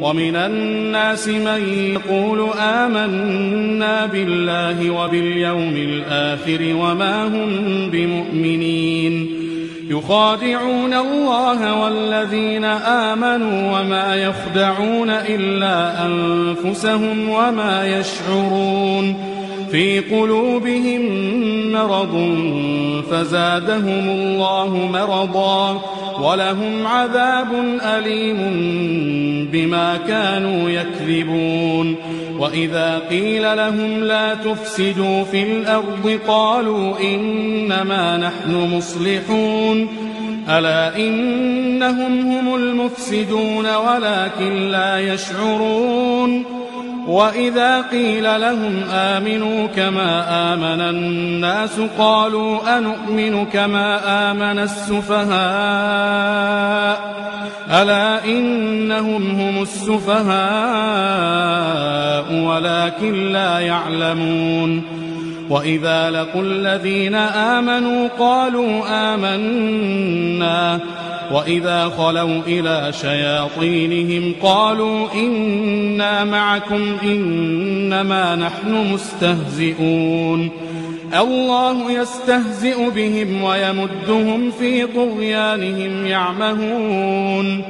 ومن الناس من يقول آمنا بالله وباليوم الآخر وما هم بمؤمنين يخادعون الله والذين آمنوا وما يخدعون إلا أنفسهم وما يشعرون في قلوبهم مرض فزادهم الله مرضا ولهم عذاب أليم بما كانوا يكذبون وإذا قيل لهم لا تفسدوا في الأرض قالوا إنما نحن مصلحون ألا إنهم هم المفسدون ولكن لا يشعرون وإذا قيل لهم آمنوا كما آمن الناس قالوا أنؤمن كما آمن السفهاء ألا إنهم هم السفهاء ولكن لا يعلمون وإذا لقوا الذين آمنوا قالوا آمنا وإذا خلوا إلى شياطينهم قالوا إنا معكم إنما نحن مستهزئون الله يستهزئ بهم ويمدهم في طغيانهم يعمهون